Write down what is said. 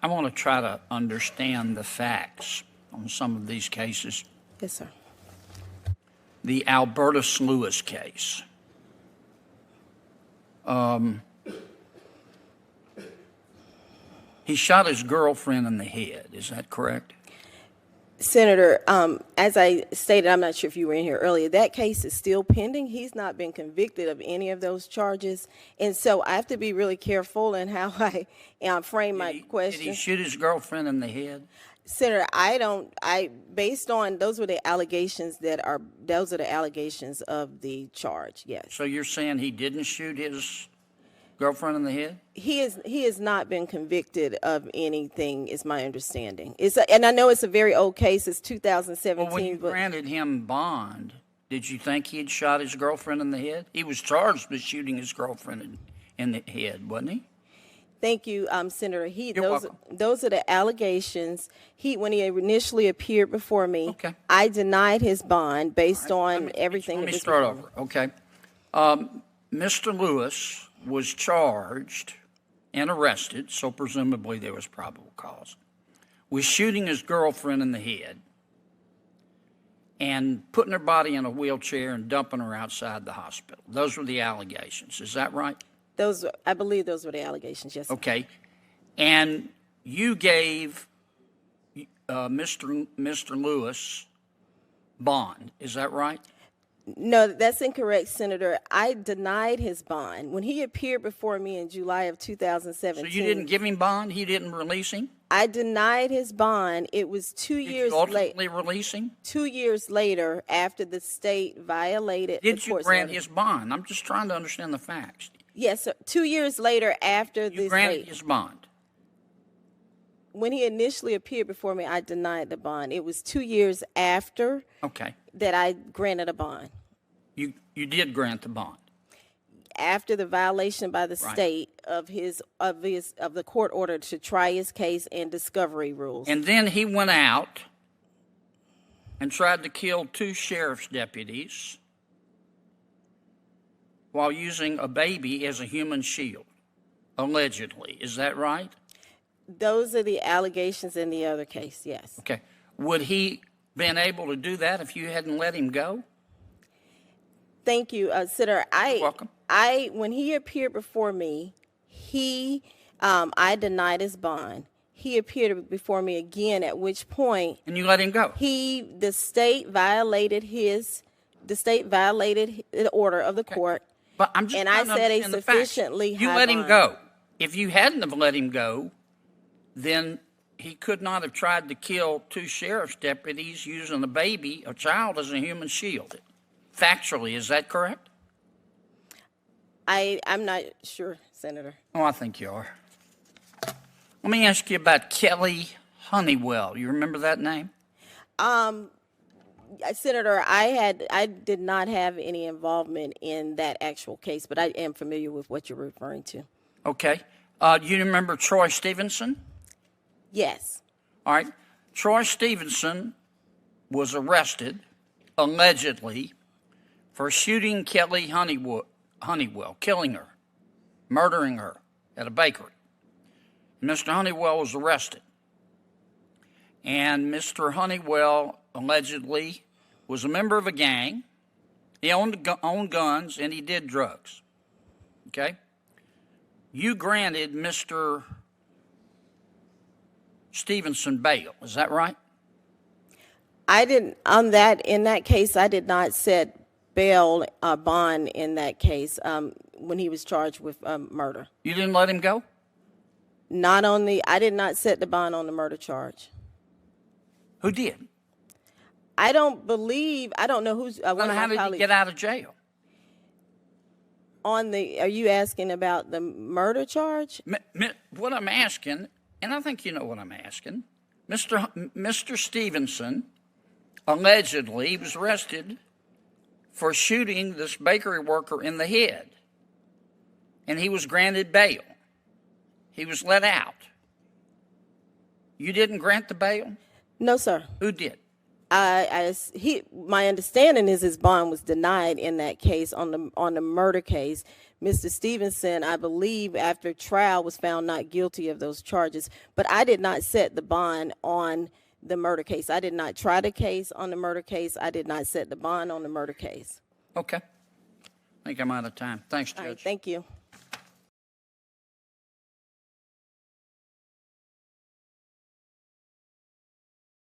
I want to try to understand the facts on some of these cases. Yes, sir. The Albertus Lewis case. He shot his girlfriend in the head. Is that correct? Senator, as I stated, I'm not sure if you were in here earlier, that case is still pending. He's not been convicted of any of those charges. And so I have to be really careful in how I frame my question. Did he shoot his girlfriend in the head? Senator, based on, those are the allegations of the charge, yes. So you're saying he didn't shoot his girlfriend in the head? He has not been convicted of anything, is my understanding. And I know it's a very old case, it's 2017. Well, when you granted him bond, did you think he had shot his girlfriend in the head? He was charged with shooting his girlfriend in the head, wasn't he? Thank you, Senator. You're welcome. Those are the allegations. When he initially appeared before me, okay, I denied his bond based on everything. Let me start over. Okay. Mr. Lewis was charged and arrested, so presumably there was probable cause, with shooting his girlfriend in the head and putting her body in a wheelchair and dumping her outside the hospital. Those were the allegations. Is that right? I believe those were the allegations, yes. Okay. And you gave Mr. Lewis bond. Is that right? No, that's incorrect, Senator. I denied his bond. When he appeared before me in July of 2017. So you didn't give him bond? He didn't release him? I denied his bond. It was 2 years late. Did you ultimately release him? 2 years later, after the state violated. Did you grant his bond? I'm just trying to understand the facts. Yes, sir. 2 years later, after you granted his bond. When he initially appeared before me, I denied the bond. It was 2 years after that I granted a bond. You did grant the bond after the violation by the state of the court order to try his case and discovery rules. And then he went out and tried to kill 2 sheriff's deputies while using a baby as a human shield, allegedly. Is that right? Those are the allegations in the other case, yes. Okay. Would he been able to do that if you hadn't let him go? Thank you, Senator. You're welcome. When he appeared before me, I denied his bond. He appeared before me again, at which point. And you let him go? The state violated the order of the court. But I'm just and I said a sufficiently high You let bond. him go. If you hadn't have let him go, then he could not have tried to kill 2 sheriff's deputies using a child, as a human shield. Factually, is that correct? I'm not sure, Senator. Oh, I think you are. Let me ask you about Kelly Honeywell. You remember that name? Senator, I did not have any involvement in that actual case, but I am familiar with what you're referring to. Okay. You remember Troy Stevenson? Yes. All right. Troy Stevenson was arrested, allegedly, for shooting Kelly Honeywell, killing her, murdering her at a bakery. Mr. Honeywell was arrested. And Mr. Honeywell allegedly was a member of a gang. He owned guns, and he did drugs. Okay? You granted Mr. Stevenson bail. Is that right? I didn't. In that case, I did not set bail bond in that case when he was charged with murder. You didn't let him go? I did not set the bond on the murder charge. Who did? I don't know who's. How did he get out of jail? Are you asking about the murder charge? What I'm asking, and I think you know what I'm asking, Mr. Stevenson allegedly was arrested for shooting this bakery worker in the head, and he was granted bail. He was let out. You didn't grant the bail? No, sir. Who did? My understanding is his bond was denied in that case on the murder case Mr. Stevenson, I believe, after trial, was found not guilty of those charges. But I did not set the bond on the murder case. I did not try the case on the murder case. I did not set the bond on the murder case. Okay. I think I'm out of time. Thanks, Judge. All right, thank you.